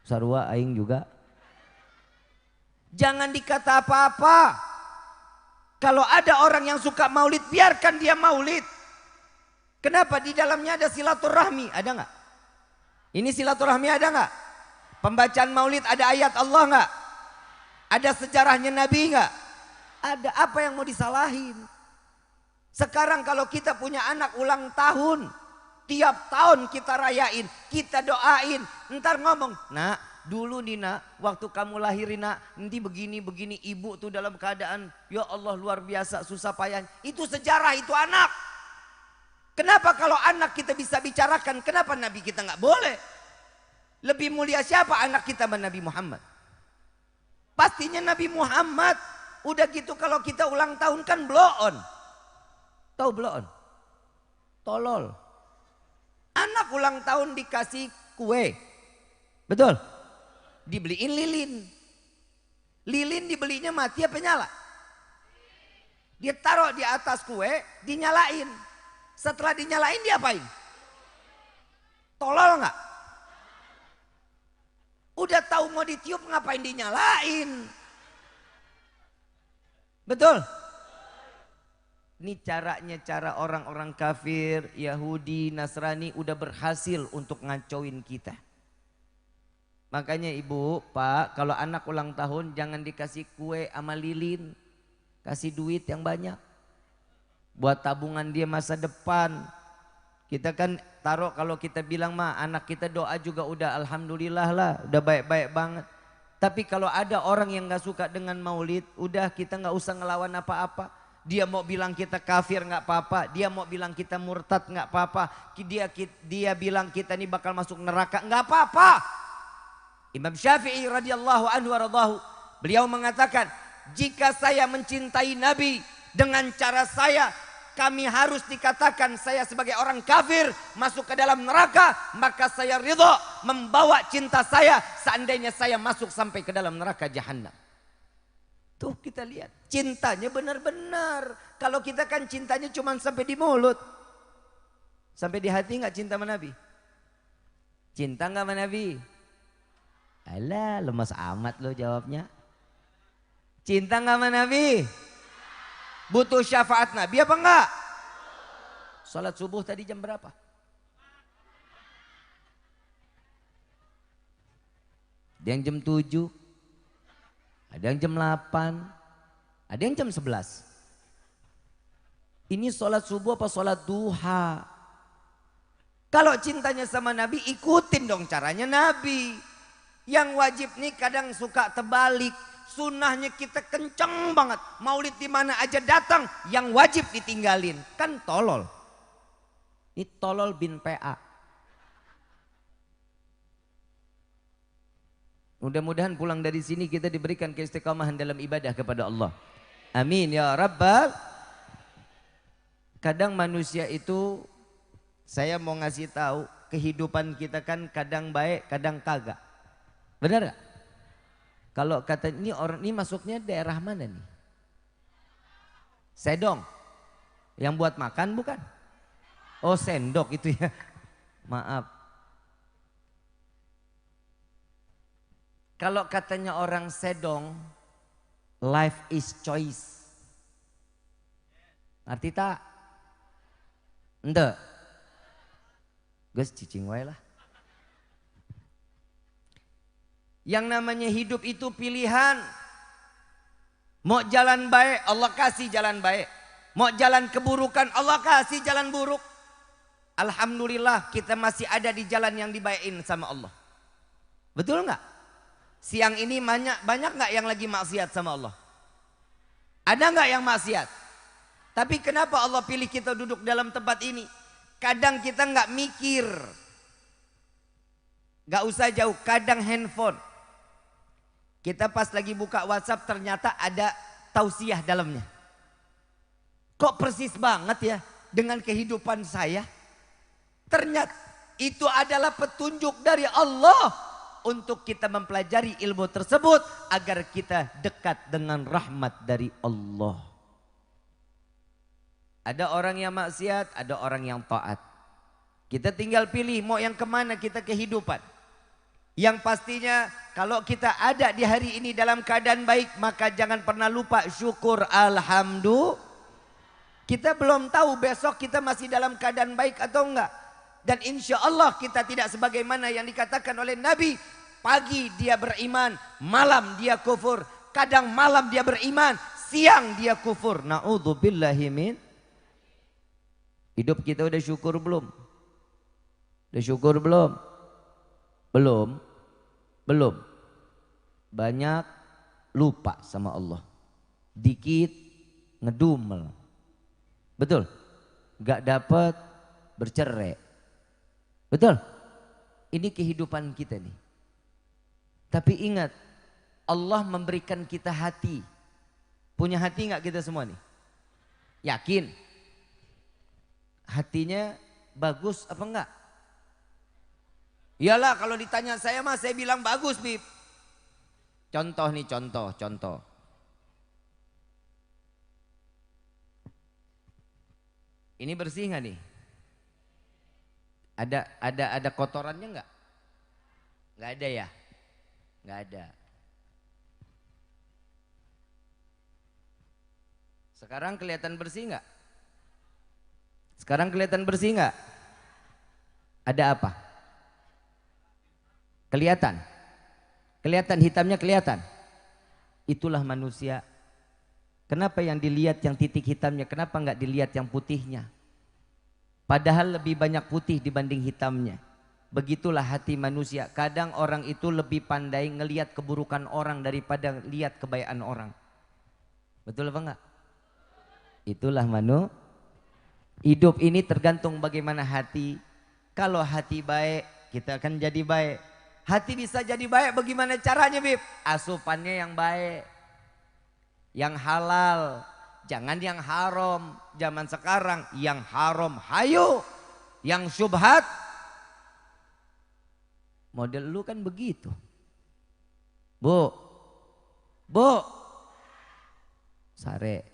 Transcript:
Sarua aing juga. Jangan dikata apa-apa. Kalau ada orang yang suka maulid, biarkan dia maulid. Kenapa? Di dalamnya ada silaturahmi, ada nggak? Ini silaturahmi ada nggak? Pembacaan maulid ada ayat Allah nggak? Ada sejarahnya Nabi nggak? Ada. Apa yang mau disalahin? Sekarang kalau kita punya anak ulang tahun, tiap tahun kita rayain, kita doain, ntar ngomong, nak dulu nih nak, waktu kamu lahirin nak, nanti begini-begini, ibu tuh dalam keadaan, ya Allah luar biasa susah payah. Itu sejarah, itu anak. Kenapa kalau anak kita bisa bicarakan, kenapa Nabi kita nggak boleh? Lebih mulia siapa anak kita sama Nabi Muhammad? Pastinya Nabi Muhammad. Udah gitu kalau kita ulang tahun kan blow on. Tahu blow on? Tolol. Anak ulang tahun dikasih kue. Betul? Dibeliin lilin. Lilin dibelinya mati apa nyala? Dia taruh di atas kue, dinyalain. Setelah dinyalain diapain? Tolol nggak? Udah tahu mau ditiup ngapain dinyalain? Betul? Ini caranya cara orang-orang kafir, Yahudi, Nasrani udah berhasil untuk ngacauin kita. Makanya ibu, pak, kalau anak ulang tahun jangan dikasih kue sama lilin. Kasih duit yang banyak. Buat tabungan dia masa depan. Kita kan taruh kalau kita bilang mah anak kita doa juga udah alhamdulillah lah. Udah baik-baik banget. Tapi kalau ada orang yang gak suka dengan maulid, udah kita gak usah ngelawan apa-apa. Dia mau bilang kita kafir nggak apa-apa, dia mau bilang kita murtad nggak apa-apa, dia bilang kita ini bakal masuk neraka nggak apa-apa. Imam Syafi'i radhiyallahu anhu waradahu, beliau mengatakan, jika saya mencintai Nabi dengan cara saya, kami harus dikatakan saya sebagai orang kafir masuk ke dalam neraka, maka saya ridho membawa cinta saya seandainya saya masuk sampai ke dalam neraka jahanam. Tuh kita lihat, cintanya benar-benar. Kalau kita kan cintanya cuma sampai di mulut. Sampai di hati nggak cinta sama Nabi? Cinta nggak sama Nabi? Alah, lemas amat lo jawabnya. Cinta nggak sama Nabi? Butuh syafaat Nabi apa enggak? Salat subuh tadi jam berapa? Ada yang jam 7. Ada yang jam 8, ada yang jam 11. Ini sholat subuh apa sholat duha? Kalau cintanya sama Nabi, ikutin dong caranya Nabi. Yang wajib nih kadang suka terbalik. Sunnahnya kita kenceng banget. Maulid di mana aja datang, yang wajib ditinggalin. Kan tolol. Ini tolol bin PA. Mudah-mudahan pulang dari sini kita diberikan keistiqomahan dalam ibadah kepada Allah. Amin ya Rabbal. Kadang manusia itu, saya mau ngasih tahu, kehidupan kita kan kadang baik, kadang kagak. Benar gak? Kalau kata ini orang ini masuknya daerah mana nih? Sedong. Yang buat makan bukan? Oh sendok itu ya. Maaf. Kalau katanya orang Sedong, life is choice. Ngerti tak? Ente. Gus cicing wae lah. Yang namanya hidup itu pilihan. Mau jalan baik, Allah kasih jalan baik. Mau jalan keburukan, Allah kasih jalan buruk. Alhamdulillah kita masih ada di jalan yang dibaikin sama Allah. Betul nggak? Siang ini banyak nggak yang lagi maksiat sama Allah? Ada nggak yang maksiat? Tapi kenapa Allah pilih kita duduk dalam tempat ini? Kadang kita nggak mikir, nggak usah jauh. Kadang handphone, kita pas lagi buka WhatsApp ternyata ada tausiah dalamnya. Kok persis banget ya dengan kehidupan saya? Ternyata itu adalah petunjuk dari Allah untuk kita mempelajari ilmu tersebut agar kita dekat dengan rahmat dari Allah. Ada orang yang maksiat, ada orang yang taat. Kita tinggal pilih mau yang kemana kita kehidupan. Yang pastinya kalau kita ada di hari ini dalam keadaan baik, maka jangan pernah lupa syukur alhamdulillah. Kita belum tahu besok kita masih dalam keadaan baik atau enggak. Dan insya Allah kita tidak sebagaimana yang dikatakan oleh Nabi. Pagi dia beriman, malam dia kufur. Kadang malam dia beriman, siang dia kufur. Na'udzubillahi min. Hidup kita udah syukur belum? Udah syukur belum? Belum. Belum. Banyak lupa sama Allah. Dikit ngedumel. Betul? Gak dapat bercerai. Betul? Ini kehidupan kita nih. Tapi ingat, Allah memberikan kita hati. Punya hati gak kita semua nih? Yakin? Hatinya bagus apa enggak? Iyalah kalau ditanya saya mah saya bilang bagus, Bib. Contoh nih, contoh. Ini bersih nggak nih? Ada kotorannya nggak? Nggak ada ya? Nggak ada. Sekarang kelihatan bersih nggak? Sekarang kelihatan bersih nggak? Ada apa? Kelihatan? Kelihatan hitamnya kelihatan? Itulah manusia. Kenapa yang dilihat yang titik hitamnya, kenapa nggak dilihat yang putihnya? Padahal lebih banyak putih dibanding hitamnya. Begitulah hati manusia. Kadang orang itu lebih pandai ngelihat keburukan orang daripada lihat kebaikan orang. Betul apa enggak? Itulah hidup ini tergantung bagaimana hati. Kalau hati baik, kita akan jadi baik. Hati bisa jadi baik bagaimana caranya, Bib? Asupannya yang baik. Yang halal, jangan yang haram. Zaman sekarang yang haram hayo, yang syubhat. Model lu kan begitu. Bu, sare.